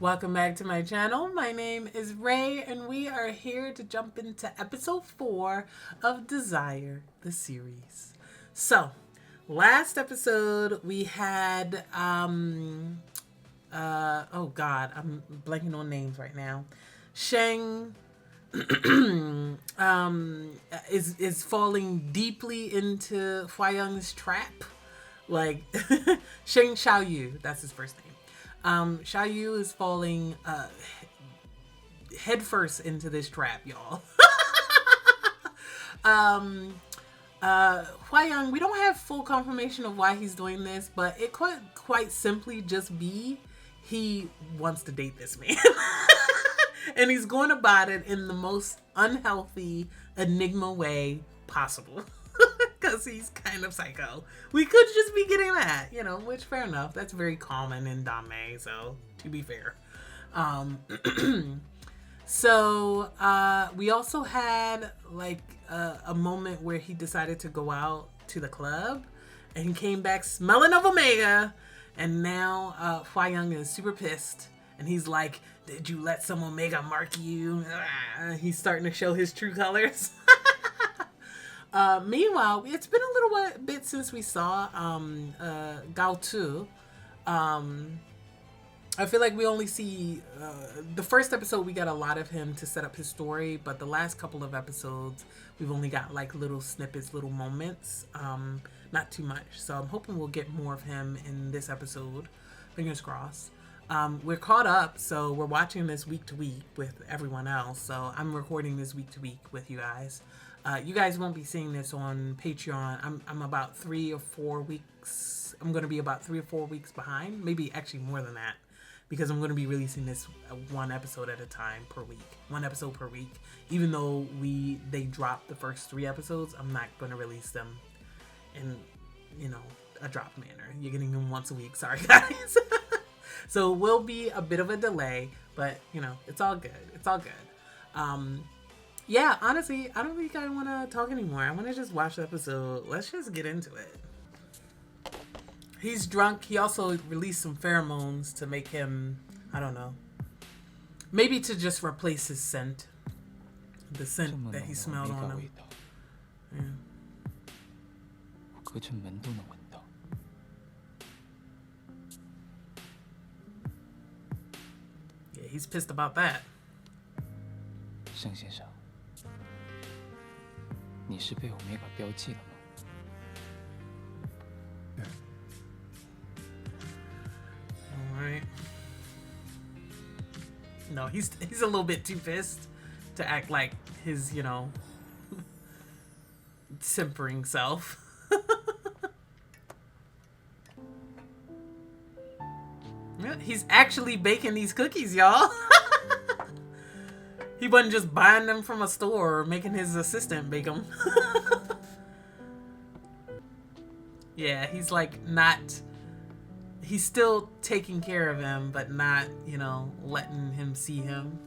Welcome back to my channel. My name is Ray, and we are here to jump into episode 4 of Desire, the series. So, last episode we had, oh god, I'm blanking on names right now. Xing, is falling deeply into Huang's trap. Like, Xing Xiaoyu, that's his first name. Xiaoyu is falling headfirst into this trap, y'all. Huang, we don't have full confirmation of why he's doing this, but it could quite simply just be he wants to date this man. And he's going about it in the most unhealthy enigma way possible. Because he's kind of psycho. We could just be getting that, you know, which fair enough. That's very common in Dame, so to be fair. So we also had like a moment where he decided to go out to the club and he came back smelling of Omega. And now Huang is super pissed. And he's like, did you let some Omega mark you? He's starting to show his true colors. Meanwhile, it's been a little bit since we saw Gao Tu. I feel like we only see the first episode. We got a lot of him to set up his story, but the last couple of episodes we've only got like little snippets, little moments, not too much. So I'm hoping we'll get more of him in this episode. Fingers crossed. We're caught up, so we're watching this week to week with everyone else. So I'm recording this week to week with you guys. You guys won't be seeing this on Patreon. I'm about 3 or 4 weeks. I'm going to be about 3 or 4 weeks behind. Maybe actually more than that. Because I'm going to be releasing this one episode at a time per week. 1 episode per week. Even though they dropped the first 3 episodes, I'm not going to release them in, you know, a dropped manner. You're getting them once a week. Sorry, guys. So it will be a bit of a delay. But, you know, it's all good. It's all good. Yeah, honestly, I don't think I want to talk anymore. I want to just watch the episode. Let's just get into it. He's drunk. He also released some pheromones to make him, I don't know, maybe to just replace his scent. The scent that he smelled on him. Yeah. Yeah, he's pissed about that. 盛先生，你是被Omega标记了吗？ Alright. No, he's a little bit too pissed to act like his, you know, simpering self. Yeah, he's actually baking these cookies, y'all. He wasn't just buying them from a store or making his assistant bake them. Yeah, he's like not... He's still taking care of him, but not, you know, letting him see him.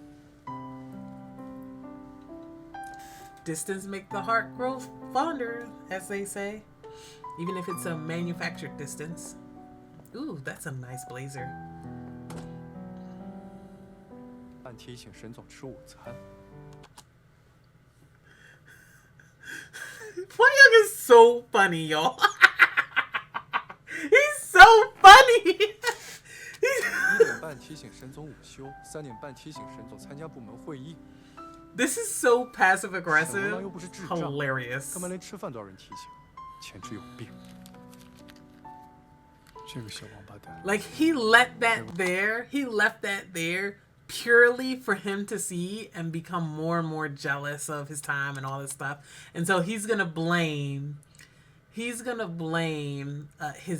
Distance make the heart grow fonder, as they say. Even if it's a manufactured distance. Ooh, that's a nice blazer. 提醒沈总吃午餐。 Huang is so funny, y'all. He's so funny. 1点半提醒沈总午休，3点半提醒沈总参加部门会议。 This is so passive aggressive. 沈文郎又不是智障， Hilarious. 干嘛连吃饭都要人提醒？简直有病！这个小王八蛋。 Like he left that there purely for him to see and become more and more jealous of his time and all this stuff. And so he's gonna blame his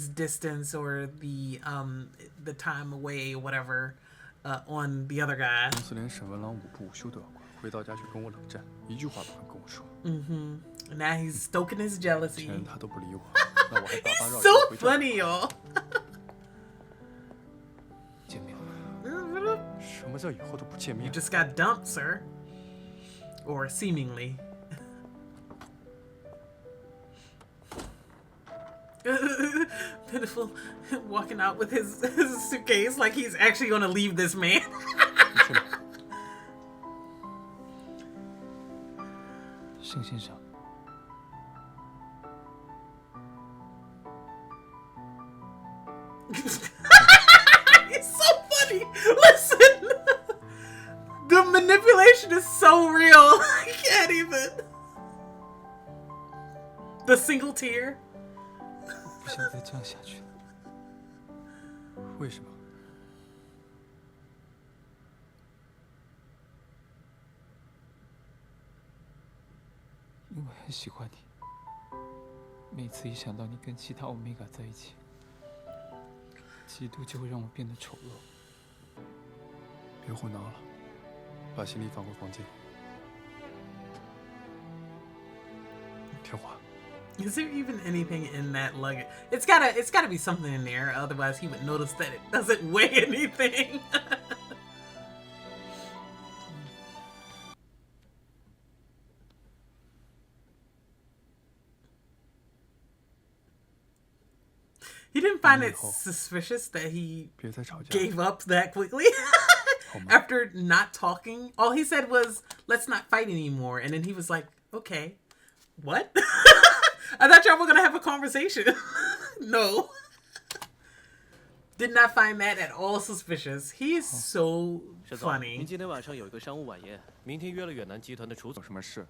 distance or the time away or whatever on the other guy. 公司连沈文郎午不午休都要管，回到家就跟我冷战，一句话都不跟我说。And now he's stoking his jealousy. 前任他都不理我，那我还巴巴绕 He's 着 so 回家。 funny, y'all. 见面了。什么叫以后都不见 You 面？ just got dumped, sir. Or seemingly. Pitiful, walking out with his suitcase like he's actually going to leave this man. 你去哪？ 盛先生， He's so funny. Listen, the manipulation is so real. I can't even. The single tear. 不想再这样下去了。 为什么？ 因为很喜欢你，每次一想到你跟其他欧米伽在一起，嫉妒就会让我变得丑陋。 别胡闹了，把行李放回房间。天华， Is there even anything in that luggage? It's gotta be something in there. Otherwise, he would notice that it doesn't weigh anything. He didn't find it suspicious that he 别再吵架。 gave up that quickly after not talking. All he said was, "Let's not fight anymore," and then he was like, "Okay, what?" I thought y'all were gonna have a conversation. No. Did not find that at all suspicious. He is so 沈总，您 funny. 今天晚上有一个商务晚宴，明天约了远南集团的楚总。有什么事？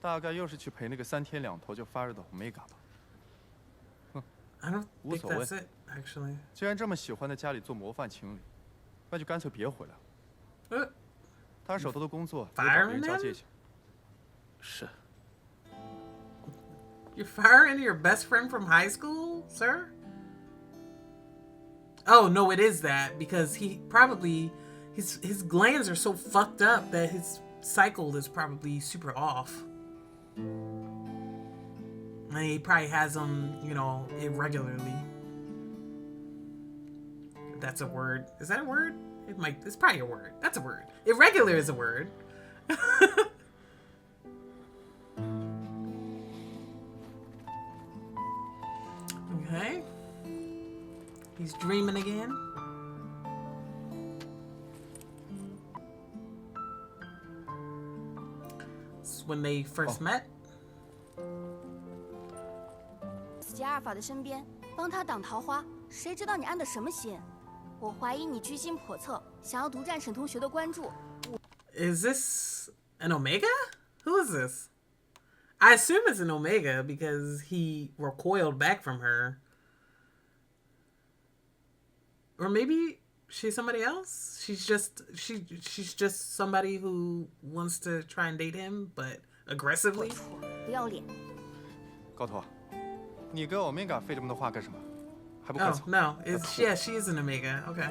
大概又是去陪那个3天2头就发热的 Omega 吧。 I don't think 无所谓。 that's it, actually. 既然这么喜欢在家里做模范情侣，那就干脆别回来了。 Uh, 他手头的工作也找别人交接去。是， You're firing your best friend from high school, sir? Oh, no, it is that because he probably his glands are so fucked up that his cycle is probably super off. And he probably has them, you know, irregularly. If that's a word. Is that a word? It's probably a word. That's a word. Irregular is a word. Okay. He's dreaming again. It's when they first met. 斯加尔法的身边，帮他挡桃花，谁知道你安的什么心？我怀疑你居心叵测，想要独占沈同学的关注。 Is this an Omega? Who is this? I assume it's an Omega because he recoiled back from her. Or maybe she's somebody else? She's just somebody who wants to try and date him, but aggressively. 不要脸！高头，你跟 Omega 费这么多话干什么？还不快 Oh 走！ no, yeah, she is an Omega. Okay.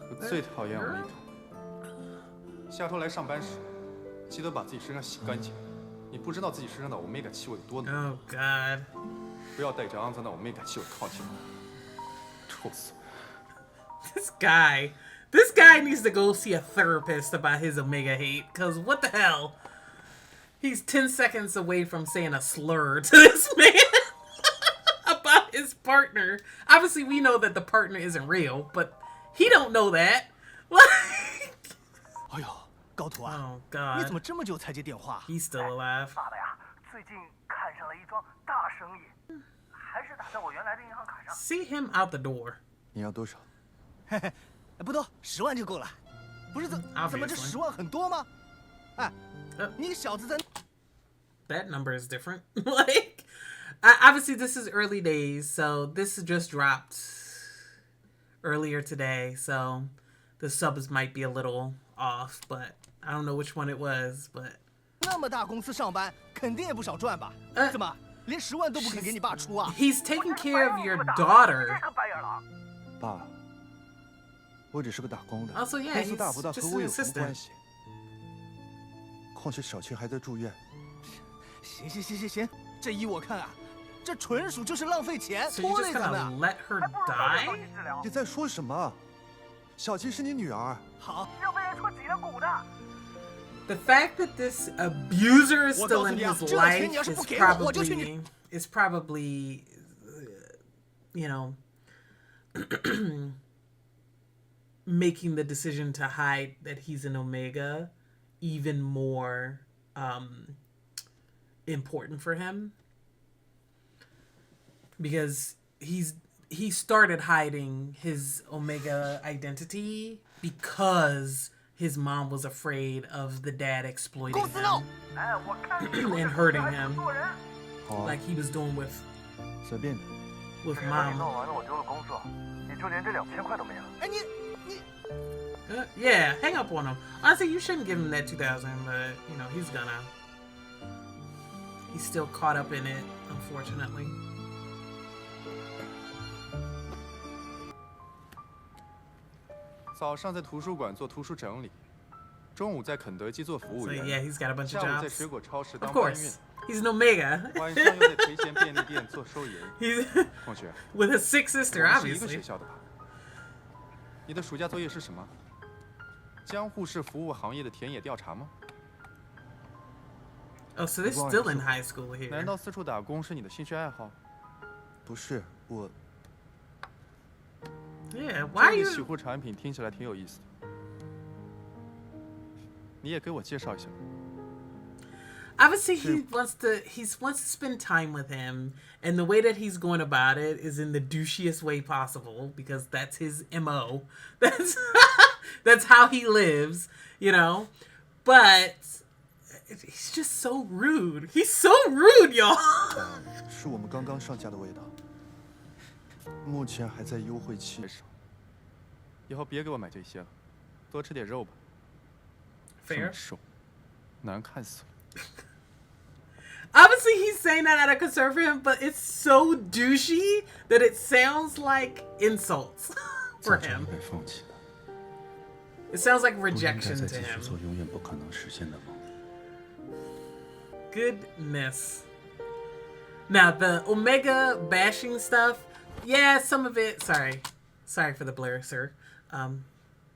我最讨厌 Omega。下周来上班时，记得把自己身上洗干净。你不知道自己身上的 Omega 气味有多浓。 Oh god. 不要带着肮脏的 Omega 气味靠近我，臭死我！ This guy needs to go see a therapist about his Omega hate. Cause what the hell? He's 10 seconds away from saying a slur to this man about his partner. Obviously, we know that the partner isn't real, but he don't know that. Like, 哎呦，高头啊， oh 你怎 god, 么这么久才接电话？ he's still alive. 爸爸呀，最近看上了一桩大生意，还是打在我原来的银行卡上。 See him out the door. 你要多少？嘿嘿，不多，10万就够了。不是怎么这 Obviously. 10万很多吗？哎，你小子在 That number is different. Like, obviously, this is early days, so this just dropped earlier today, so the subs might be a little off, but I don't know which one it was, but 那么大公司上班，肯定也不少赚吧？怎么连10万都不肯给你爸出啊？ he's taking care of your daughter. 这个白眼狼。爸，我只是个打工的， Also, yeah, 公司 he's 大不大和 just 我 an 有什么 assistant. 关系？况且小七还在住院，行，这依我看啊，这纯属就是浪费钱， So you're 拖 just 累咱们 gonna 啊。 let her 还不如早点 die? 放弃治疗，你在说什么？小七是你女儿，好，要被人戳脊梁骨的。The fact that this abuser is still in his life is probably, you know, making the decision to hide that he's an Omega even more important for him, because he started hiding his Omega identity because his mom was afraid of the dad exploiting him and hurting him, like he was doing with mom. Yeah, hang up on him. Honestly, you shouldn't give him that 2,000, but you know he's still caught up in it, unfortunately.早上在图书馆做图书整理，中午在肯德基做服务 So 员， yeah, he's got a bunch of 下午在 jobs. 水果超市 Of 当搬运， course, he's an Omega. 晚上又在赔钱便利店做收银。 He's 同学， with a sick sister, 我们是一个学 obviously. 校的吧？你的暑假作业是什么？江户市服务行业的田野调查吗？ Oh, so they're still in high school 难 here. 道四处打工是你的兴趣爱好？不是我， Yeah, why 这 are 里洗 you? 护产品听起来挺有意思的，你也给我介绍一下。 Obviously, he wants to spend time with him, and the way that he's going about it is in the douchiest way possible because that's his MO. That's how he lives, you know. But he's just so rude. He's so rude, y'all. 是我们刚刚上架的味道，目前还在优惠期。以后别给我买这些了，多吃点肉吧。 Fair. 瘦，难看死了。 Obviously, he's saying that out of concern for him, but it's so douchey that it sounds like insults for 早就应 him. 该放弃了， It sounds like 不应该 rejection 再 to 继续 him. 做永远不可能实现的梦。 Goodness. Now, the Omega bashing stuff, yeah, some of it, sorry for the blur, sir.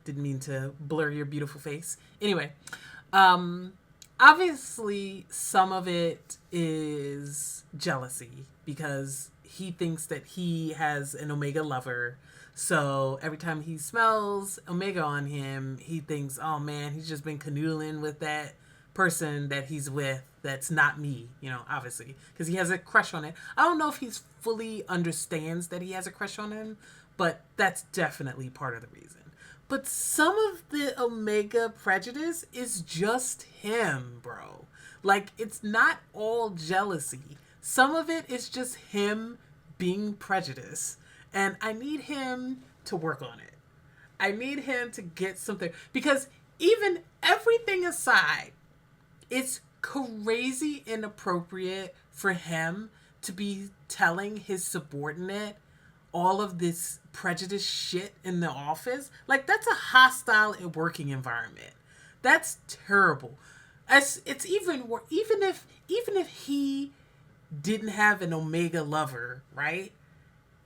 Didn't mean to blur your beautiful face. Anyway, obviously some of it is jealousy because he thinks that he has an Omega lover. So every time he smells Omega on him, he thinks, oh man, he's just been canoodling with that person that he's with that's not me, you know, obviously, because he has a crush on it. I don't know if he's fully understands that he has a crush on him, but that's definitely part of the reason. But some of the Omega prejudice is just him, bro. Like, it's not all jealousy. Some of it is just him being prejudiced. And I need him to work on it. I need him to get something. Because even everything aside, it's crazy inappropriate for him to be telling his subordinate all of this prejudice shit in the office. Like, that's a hostile working environment. That's terrible. It's even worse. Even if he didn't have an Omega lover, right?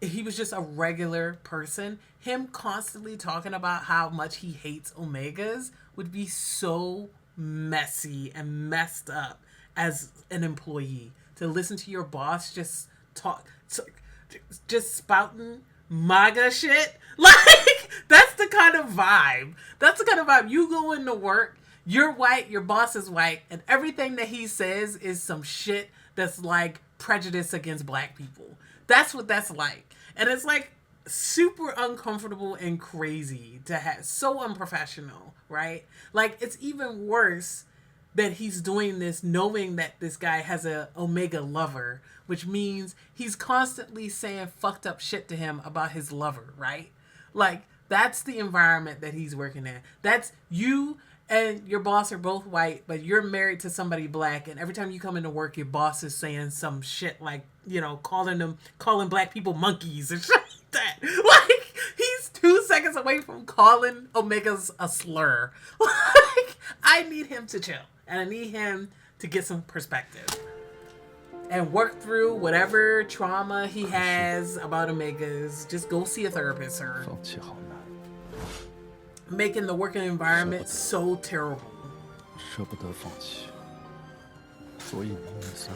If he was just a regular person, him constantly talking about how much he hates Omegas would be so messy and messed up as an employee. To listen to your boss just spouting MAGA shit. Like, that's the kind of vibe. That's the kind of vibe. You go into work, you're white, your boss is white, and everything that he says is some shit that's like prejudice against black people. That's what that's like. And it's like super uncomfortable and crazy to have, so unprofessional, right? Like, it's even worse that he's doing this knowing that this guy has a Omega lover, which means he's constantly saying fucked up shit to him about his lover, right? Like, that's the environment that he's working in. That's you and your boss are both white, but you're married to somebody black, and every time you come into work, your boss is saying some shit like, you know, calling black people monkeys and shit like that. Like, he's 2 seconds away from calling Omegas a slur. Like, I need him to chill, and I need him to get some perspective and work through whatever trauma he has about Omegas. Just go see a therapist, sir. 放弃好难， Making the working environment so terrible. 舍不得放弃，所以你们三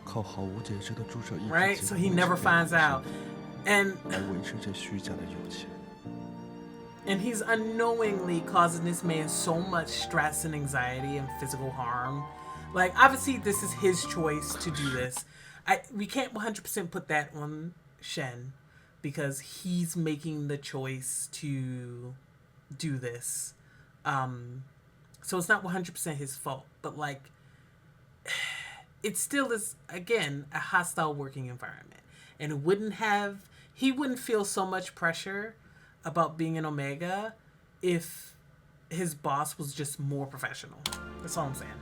靠毫无节制的注射一 Right? So he never finds out. And 来维持这虚假的友情。 And he's unknowingly causing this man so much stress and anxiety and physical harm. Like, obviously, this is his choice to do this. We can't 100% put that on Shen because he's making the choice to do this. So it's not 100% his fault, but like, it still is, again, a hostile working environment. And he wouldn't feel so much pressure about being an Omega if his boss was just more professional. That's all I'm saying.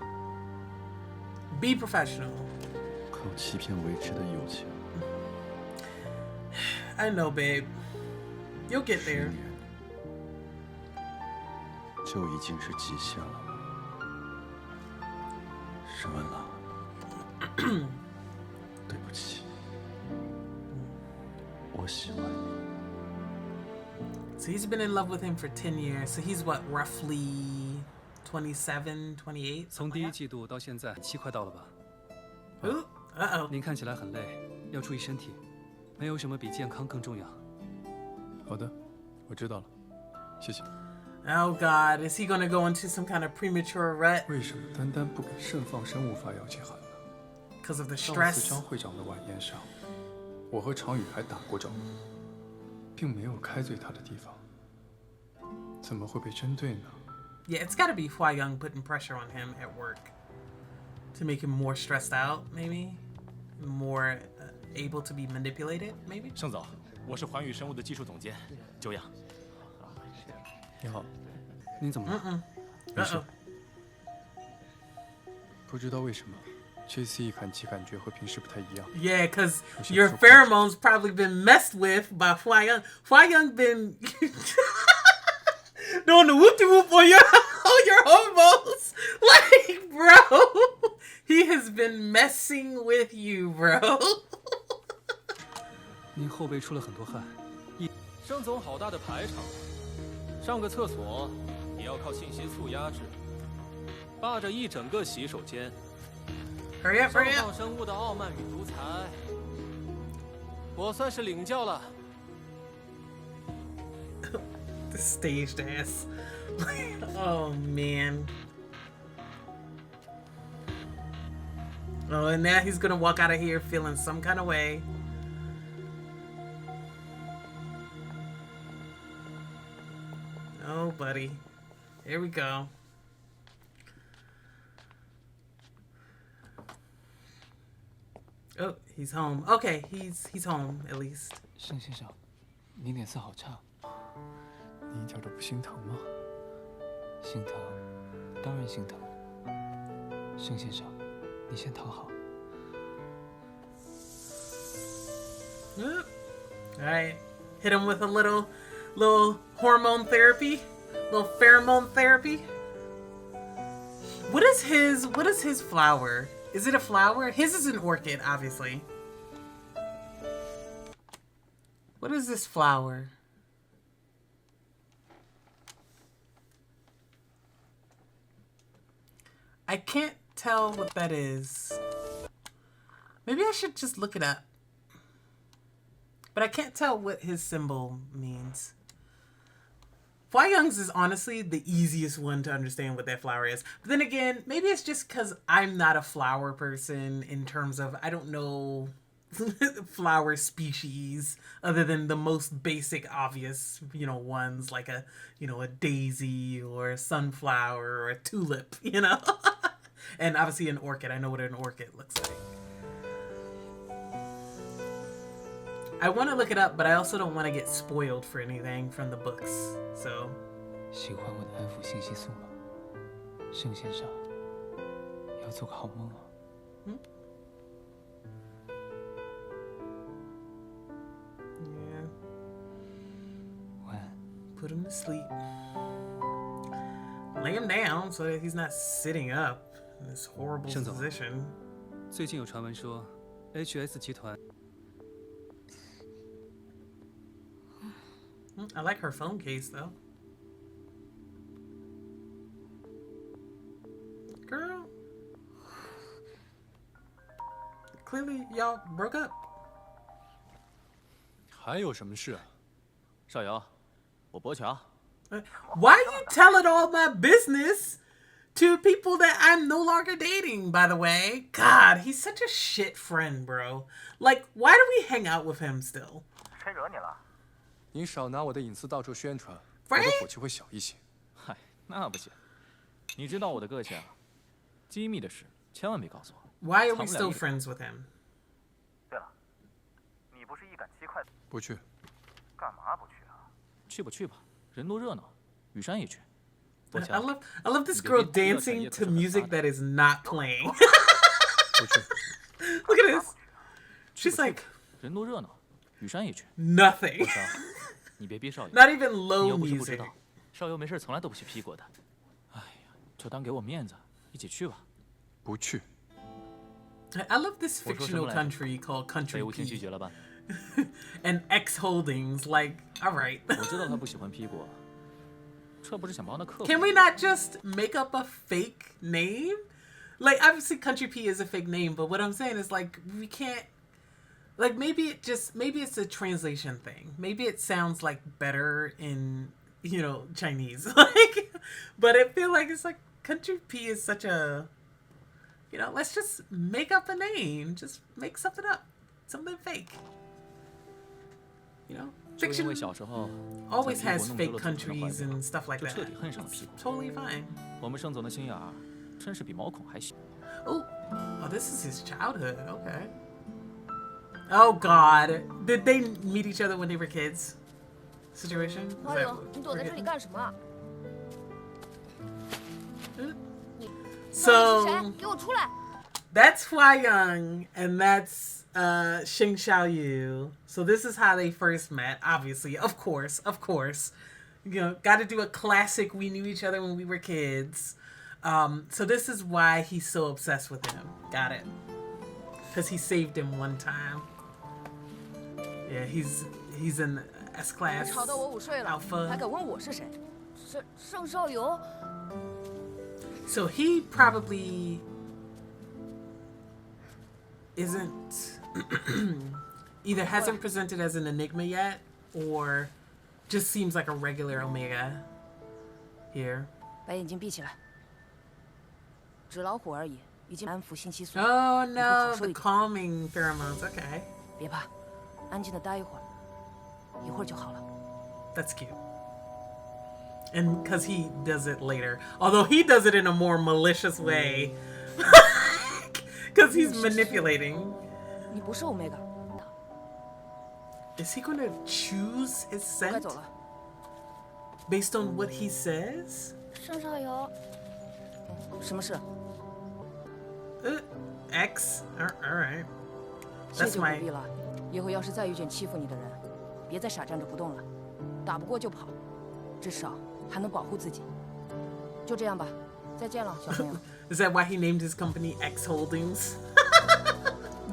Be professional. 靠欺骗维持的友情。 I know, babe. You'll get there. 就已经是极限了。沈文郎，对不起，我喜欢你。 So he's been in love with him for 10 years. So he's what, roughly 27, 28? 从第一季度到现在，7快到了吧？ Ooh, uh-oh. 您看起来很累，要注意身体。没有什么比健康更重要。好的，我知道了，谢谢。 Oh God, is he gonna go into some kind of premature rut? 为什么单单不给盛放生物发药剂函呢？ Because of the 上次 stress. 张会长的晚宴上，我和常宇还打过招呼，并没有开罪他的地方，怎么会被针对呢？ Yeah, it's gotta be Huang putting pressure on him at work to make him more stressed out, maybe? More able to be manipulated, maybe? 盛总，我是环宇生物的技术总监久仰。你好，您怎么了？没事。不知道为什么，这次一砍击感觉和平时不太一样。 Yeah, because your pheromones probably been messed with by Huang. Huang been doing the whoop whoop on your hormones. Like, bro, he has been messing with you, bro. 您后背出了很多汗。盛总好大的排场，上个厕所也要靠信息素压制，霸着一整个洗手间。 Hurry up, 盛 hurry 放 up. 生物的傲慢与独裁，我算是领教了。 The staged ass. Oh, man. Oh, and now he's gonna walk out of here feeling some kind of way. Oh, buddy. Here we go. Oh, he's home. Okay, he's home at least. 盛先生，您脸色好差，你一点都不心疼吗？心疼，当然心疼。盛先生，你先躺好。 All right, hit him with a little hormone therapy, little pheromone therapy. What is his flower? Is it a flower? His is an orchid, obviously. What is this flower? I can't tell what that is. Maybe I should just look it up. But I can't tell what his symbol means. Huang's is honestly the easiest one to understand what that flower is. But then again, maybe it's just because I'm not a flower person in terms of, I don't know flower species other than the most basic, obvious, ones like a daisy or a sunflower or a tulip, And obviously an orchid. I know what an orchid looks like. I want to look it up, but I also don't want to get spoiled for anything from the books. So. 喜欢我的安抚信息素吗，盛先生？要做个好梦啊。Yeah. 晚安。 Put him to sleep. Lay him down so that he's not sitting up in this horrible 盛总， position. 最近有传闻说，HS 集团。 I like her phone case though. clearly y'all broke up. 还有什么事？少游，我博乔。Why are you telling all my business to people that I'm no longer dating, by the way? God, he's such a shit friend, bro. Like, why do we hang out with him still? 谁惹你了？你少拿我的隐私到处宣传， Right? 我的火气会小一些。嗨，那不行。你知道我的个性，机密的事千万别告诉我。 Why are we still friends with him? 对了，你不是一赶七快？不去。干嘛不去啊？去吧去吧，人多热闹，雨山也去。 I love this girl dancing to music that is not playing. Look at this. She's like 人多热闹，雨山也去。 nothing. 你别逼少游。 Not even 你 low 又不是不知 music. 道，少游没事从来都不去 P 国的。哎呀，就当给我面子，一起去吧。不去。 I love this fictional country called Country 被无情拒 P 绝了吧？ and X Holdings. Like, all right. 我知道他不喜欢 P 国，这不是想帮他克服。 Can we not just make up a fake name? Like, obviously, Country P is a fake name, but what I'm saying is, like, we can't. Like, maybe it's a translation thing. Maybe it sounds like better in, you know, Chinese. Like, but I feel like it's like Country P is such a, you know, let's just make up a name. Just make something up. Something fake. You know? 就因 Fiction 为小时候 always 在 has 中 fake 弄丢了祖传的 countries 怀表 and stuff like 就 that. 彻底恨上了 P 国。 Totally fine. 我们盛总的心眼儿真是比毛孔还小。 Oh, this is his childhood. Okay. Oh God, did they meet each other when they were kids? Situation. Is 花 that 友， what 你躲在 we're 这里 getting? 干什么？ So 谁？给我出来！ that's Huang, and that's Xing Xiaoyu. So this is how they first met. Obviously, of course. You know, got to do a classic. We knew each other when we were kids. So this is why he's so obsessed with him. Got it. Because he saved him one time. Yeah, he's an S class 吵到我午睡了，还 alpha. 敢问我是谁？盛少游。 So he probably isn't either hasn't presented as an enigma yet or just seems like a regular Omega here. 把眼睛闭起来，纸老虎而已，已经安抚信息素。 Oh 你会好 no, 受 the 一点。 calming pheromones. Okay, 别怕，安静的待一会儿，一会儿就好了。 that's cute. And because he does it later, although he does it in a more malicious way, because he's manipulating. 你不是 Omega， Is he going to choose his 该 scent 走了。 based on what he says? 盛少游，什么事？ X. All right. 谢 That's 就不 my. 必了。以后要是再遇见欺负你的人，别再傻站着不动了，打不过就跑，至少还能保护自己。就这样吧，再见了，小朋友。 Is that why he named his company X Holdings?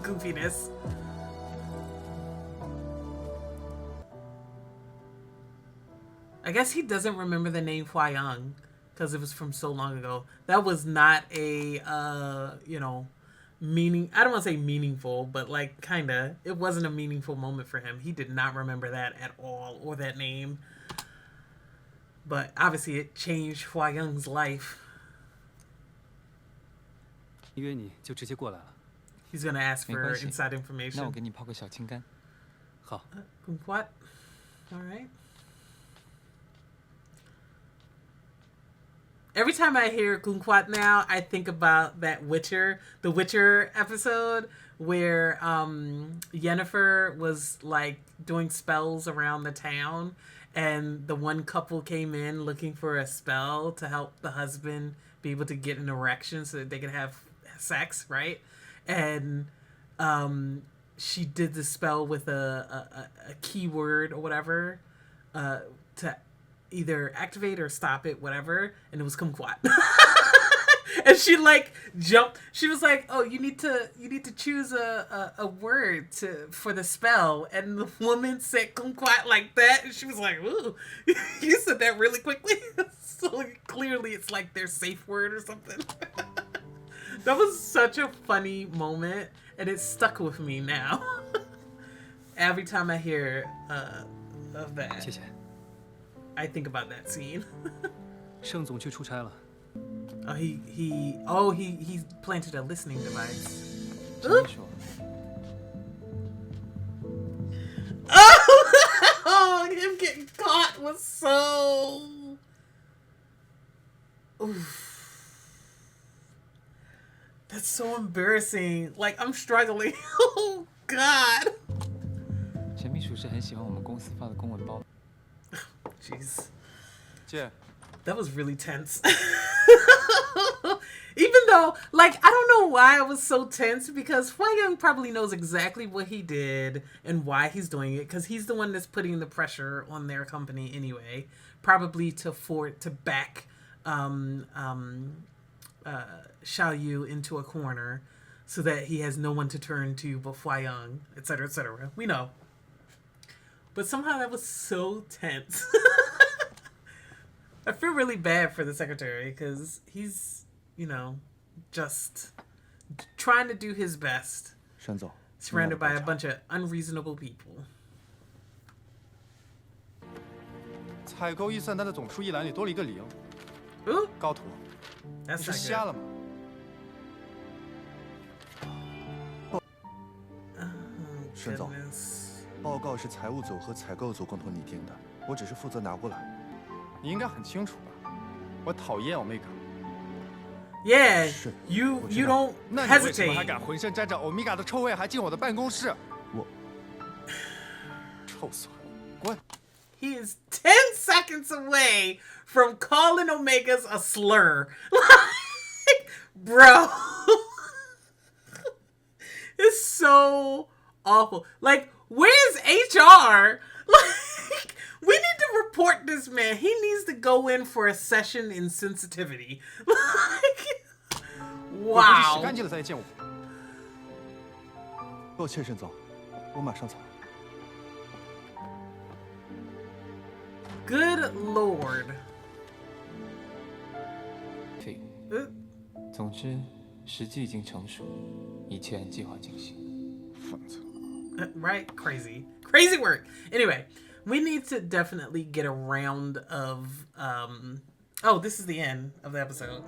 Goofiness. I guess he doesn't remember the name Huang because it was from so long ago. That was not a, you know, meaning. I don't want to say meaningful, but like kinda. It wasn't a meaningful moment for him. He did not remember that at all or that name. But obviously, it changed Huang's life. 约你就直接过来了。 He's gonna ask 没 for 关系 inside 那我 information. 给你泡个小青柑。好， What? All right. Every time I hear kumquat now, I think about the Witcher episode where Yennefer was like doing spells around the town, and the one couple came in looking for a spell to help the husband be able to get an erection so that they could have sex, right? And she did the spell with a keyword or whatever to either activate or stop it, whatever, and it was kumquat. And she like jumped. She was like, "Oh, you need to choose a word for the spell." And the woman said kumquat like that, and she was like, "Ooh, you said that really quickly." So clearly, it's like their safe word or something. That was such a funny moment, and it stuck with me now. Every time I hear of that, 谢谢。 I think about that scene. 盛总去出差了。 he planted a listening device. 这么说， Oh, him getting caught was so. Oof. That's so embarrassing. Like, I'm struggling. Oh, God. 陈秘书是很喜欢我们公司发的公文包。 Jeez. 姐， That was really tense. Even though, like, I don't know why I was so tense, because Huang probably knows exactly what he did and why he's doing it, because he's the one that's putting the pressure on their company anyway, probably to back Xiaoyu into a corner so that he has no one to turn to but Huang, etc., etc. We know. But somehow that was so tense. I feel really bad for the secretary because he's, you know, just trying to do his best. 山总， Surrounded by a bunch of unreasonable people. 采购预算单的总数一栏里多了一个0。 Ooh, 高图， that's 你是 not 瞎 good. 了吗？ 沈总， Goodness. 报告是财务组和采购组共同拟定的，我只是负责拿过来。你应该很清楚吧？我讨厌 Omega。 Yeah, 是， you 我知道。 don't 那你为什么 hesitate. 还敢浑身沾着 Omega 的臭味，还进我的办公室？我臭死了！滚！ He is 10 seconds away from calling Omegas a slur. Like, bro. It's so awful. Like, where's HR? Like, we need to report this man. He needs to go in for a session in sensitivity. Like, 我回去洗 wow. 干净了再见我。抱歉，沈总，我马上走。 Good Lord. 废物。 Uh, 总之，时机已经成熟，一切按计划进行。 疯子。 Right? Crazy work. Anyway, we need to definitely get a round of oh, this is the end of the episode.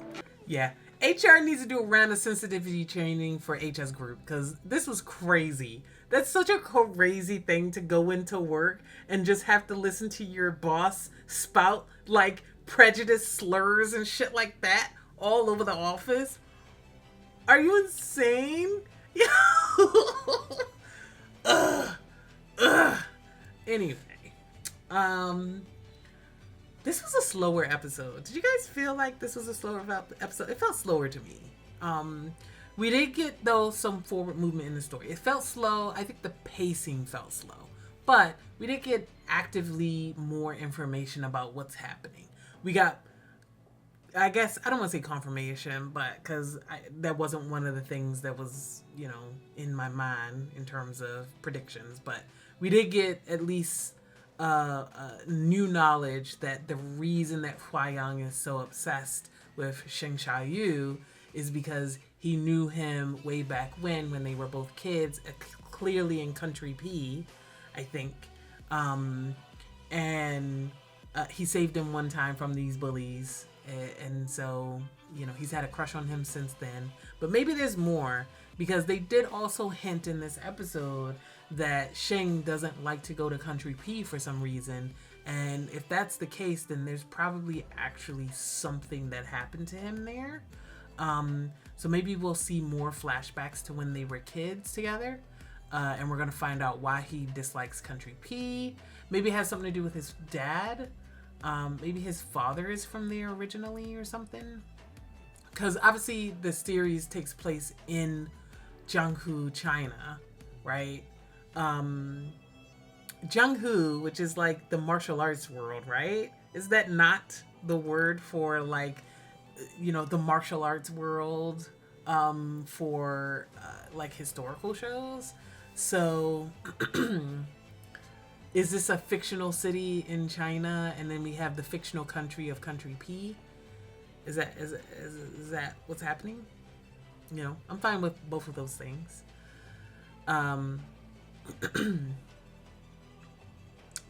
Yeah. HR needs to do a round of sensitivity training for HS group because this was crazy. That's such a crazy thing to go into work and just have to listen to your boss spout like prejudice slurs and shit like that all over the office. Are you insane? Anyway, this was a slower episode. Did you guys feel like this was a slower episode? It felt slower to me. We did get, though, some forward movement in the story. It felt slow. I think the pacing felt slow. But we did get actively more information about what's happening. We got, I guess, I don't want to say confirmation, but because that wasn't one of the things that was, you know, in my mind in terms of predictions. But we did get at least new knowledge that the reason that Huang is so obsessed with Xing Xiaoyu is because he knew him way back when they were both kids, clearly in Country P, I think. And he saved him one time from these bullies. And so, you know, he's had a crush on him since then. But maybe there's more, because they did also hint in this episode that Xing doesn't like to go to Country P for some reason. And if that's the case, then there's probably actually something that happened to him there. So maybe we'll see more flashbacks to when they were kids together. And we're going to find out why he dislikes Country P. Maybe it has something to do with his dad. Maybe his father is from there originally or something. Because obviously the series takes place in Jianghu, China, right? Jianghu, which is like the martial arts world, right? Is that not the word for, like, you know, the martial arts world for like historical shows? So is this a fictional city in China, and then we have the fictional country of Country P? Is that what's happening? You know, I'm fine with both of those things.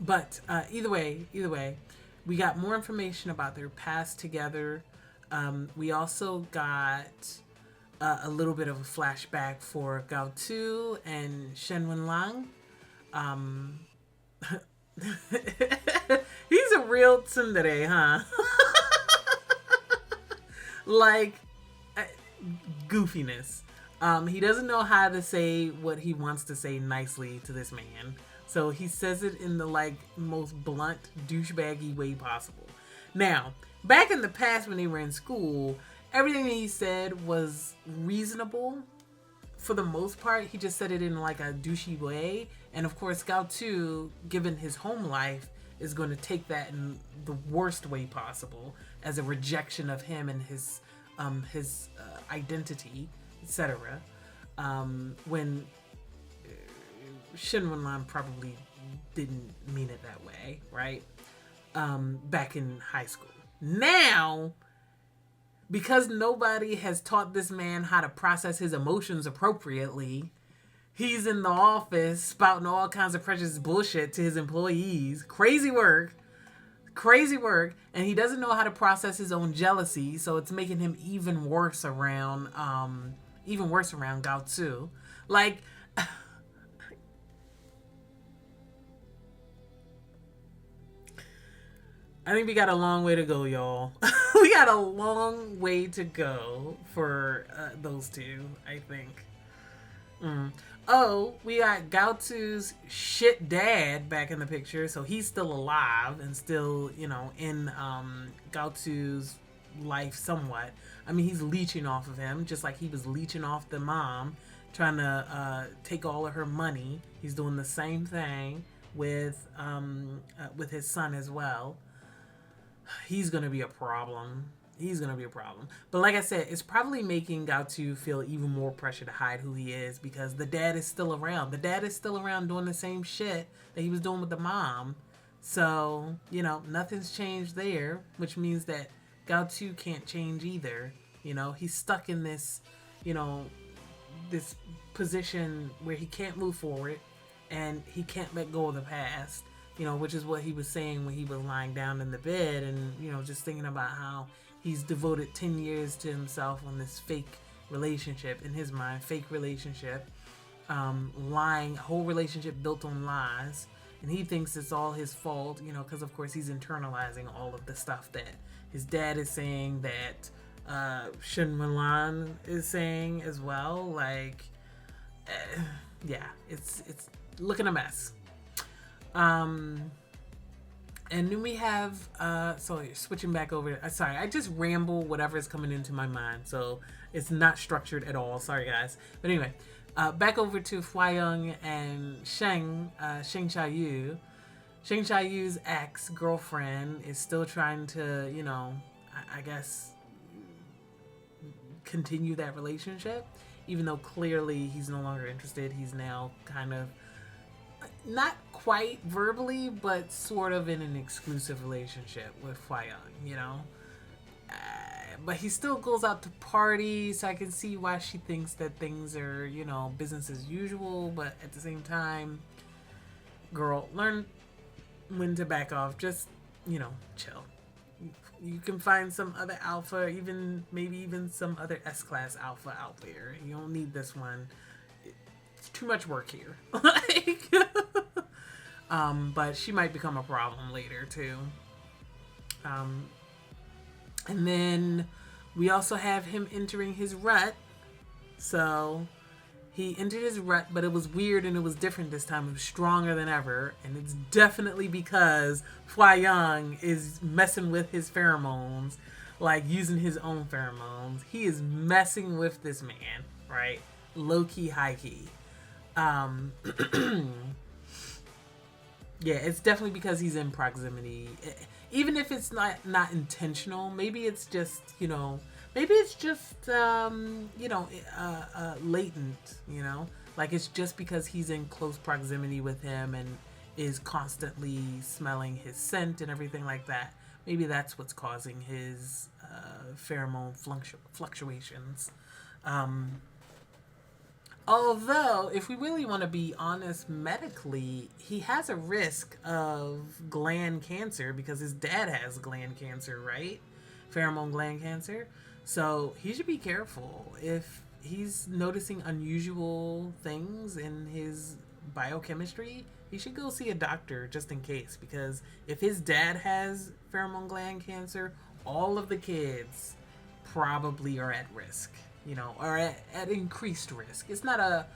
But either way, we got more information about their past together. We also got a little bit of a flashback for Gao Tu and Shen Wenlang. He's a real tsundere, huh? Like, goofiness. He doesn't know how to say what he wants to say nicely to this man. So he says it in the, like, most blunt, douchebaggy way possible. Now, back in the past when they were in school, everything that he said was reasonable. For the most part, he just said it in, like, a douchey way. And, of course, Gao Tu, given his home life, is going to take that in the worst way possible as a rejection of him and his identity, etc. When Shen Wenlan probably didn't mean it that way, right? Back in high school. Now, because nobody has taught this man how to process his emotions appropriately, he's in the office spouting all kinds of precious bullshit to his employees. Crazy work, and he doesn't know how to process his own jealousy, so it's making him even worse around Gao Tu. Like, I think we got a long way to go, y'all. We got a long way to go for those two, I think. Oh, we got Gao Tu's shit dad back in the picture, so he's still alive and still, you know, in Gao Tu's life somewhat. I mean, he's leeching off of him, just like he was leeching off the mom, trying to take all of her money. He's doing the same thing with his son as well. He's gonna be a problem. But like I said, it's probably making Gao Tu feel even more pressure to hide who he is, because the dad is still around. The dad is still around doing the same shit that he was doing with the mom. So, you know, nothing's changed there, which means that Gao Tu can't change either. You know, he's stuck in this, you know, this position where he can't move forward and he can't let go of the past. You know, which is what he was saying when he was lying down in the bed and, you know, just thinking about how he's devoted 10 years to himself on this fake relationship, in his mind, fake relationship, lying, whole relationship built on lies. And he thinks it's all his fault, you know, because of course he's internalizing all of the stuff that his dad is saying, that Shen Wenlan is saying as well. Like, yeah, it's looking a mess. And then we have, switching back over, sorry, I just ramble whatever is coming into my mind, so it's not structured at all, sorry guys. But anyway, back over to Huang and Xing Xiaoyu. Xing Xiaoyu's ex-girlfriend is still trying to, you know, I guess, continue that relationship, even though clearly he's no longer interested. He's now kind of, not quite verbally, but sort of in an exclusive relationship with Huang, you know? But he still goes out to parties, so I can see why she thinks that things are, you know, business as usual, but at the same time, girl, learn when to back off. Just, you know, chill. You can find some other alpha, maybe even some other S-class alpha out there. You don't need this one. It's too much work here. Like, but she might become a problem later too. And then we also have him entering his rut. So he entered his rut, but it was weird and it was different this time. It was stronger than ever. And it's definitely because Huang is messing with his pheromones, like using his own pheromones. He is messing with this man, right? Low-key, high-key. Yeah, it's definitely because he's in proximity. Even if it's not intentional, maybe it's just, you know, latent, you know, like it's just because he's in close proximity with him and is constantly smelling his scent and everything like that. Maybe that's what's causing his pheromone fluctuations. Although, if we really want to be honest medically, he has a risk of gland cancer because his dad has gland cancer, right? Pheromone gland cancer. So he should be careful. If he's noticing unusual things in his biochemistry, he should go see a doctor just in case. Because if his dad has pheromone gland cancer, all of the kids probably are at risk. You know, or at increased risk. It's not a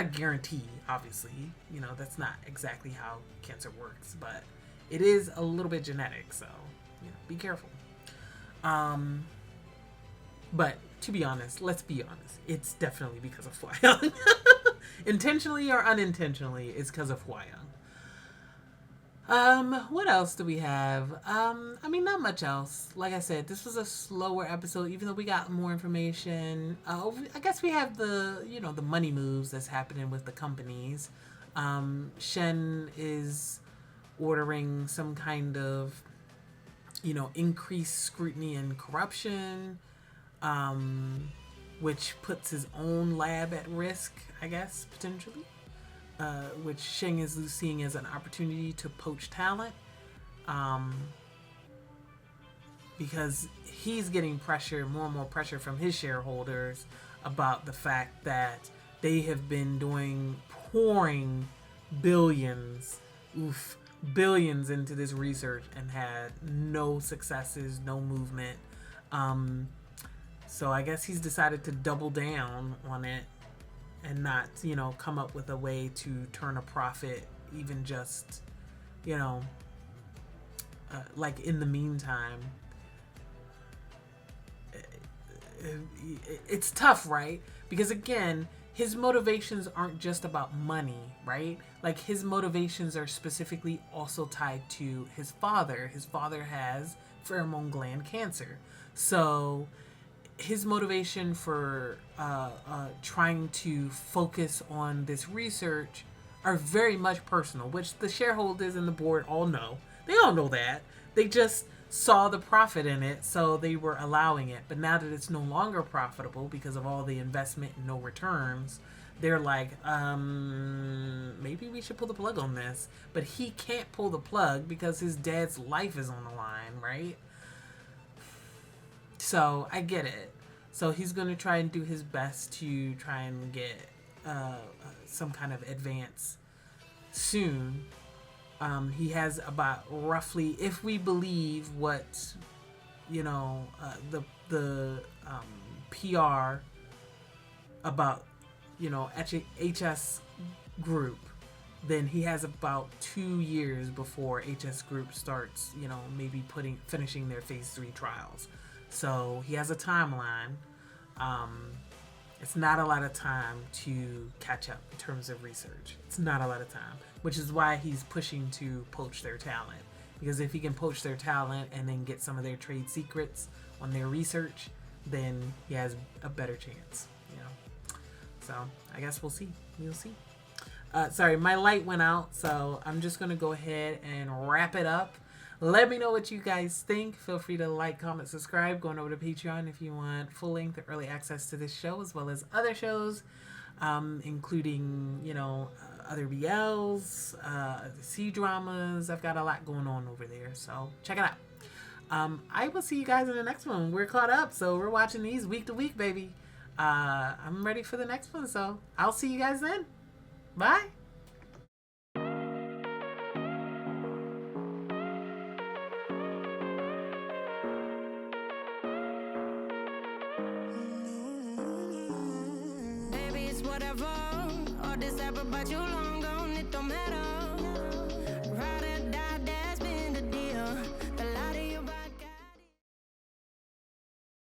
guarantee, obviously. You know, that's not exactly how cancer works, but it is a little bit genetic, so you know, be careful. But to be honest, let's be honest, it's definitely because of Huang. Intentionally or unintentionally, it's because of Huang. What else do we have? I mean, not much else. Like I said, this was a slower episode, even though we got more information. I guess we have the, you know, the money moves that's happening with the companies. Shen is ordering some kind of, you know, increased scrutiny and corruption, which puts his own lab at risk, I guess, potentially. Which Xing is seeing as an opportunity to poach talent, because he's getting pressure, more and more pressure from his shareholders about the fact that they have been pouring billions into this research and had no successes, no movement. So I guess he's decided to double down on it and not, you know, come up with a way to turn a profit, even just, you know, like in the meantime. It's tough, right? Because again, his motivations aren't just about money, right? Like his motivations are specifically also tied to his father. His father has pheromone gland cancer. So his motivation for trying to focus on this research are very much personal, which the shareholders and the board all know. They all know that. They just saw the profit in it, so they were allowing it. But now that it's no longer profitable because of all the investment and no returns, they're like, maybe we should pull the plug on this. But he can't pull the plug because his dad's life is on the line, right? So I get it. So he's going to try and do his best to try and get some kind of advance soon. He has about roughly, if we believe what, you know, the PR about, you know, HS Group, then he has about 2 years before HS Group starts, you know, maybe finishing their phase 3 trials. So he has a timeline. It's not a lot of time to catch up in terms of research. It's not a lot of time, which is why he's pushing to poach their talent. Because if he can poach their talent and then get some of their trade secrets on their research, then he has a better chance, you know. So I guess we'll see. We'll see. Sorry, my light went out, so I'm just going to go ahead and wrap it up. Let me know what you guys think. Feel free to like, comment, subscribe. Going over to Patreon if you want full-length early access to this show as well as other shows, including, you know, other BLs, C-dramas. I've got a lot going on over there, so check it out. I will see you guys in the next one. We're caught up, so we're watching these week to week, baby. I'm ready for the next one, so I'll see you guys then. Bye. Whatever, all this ever, but you long gone, it don't matter.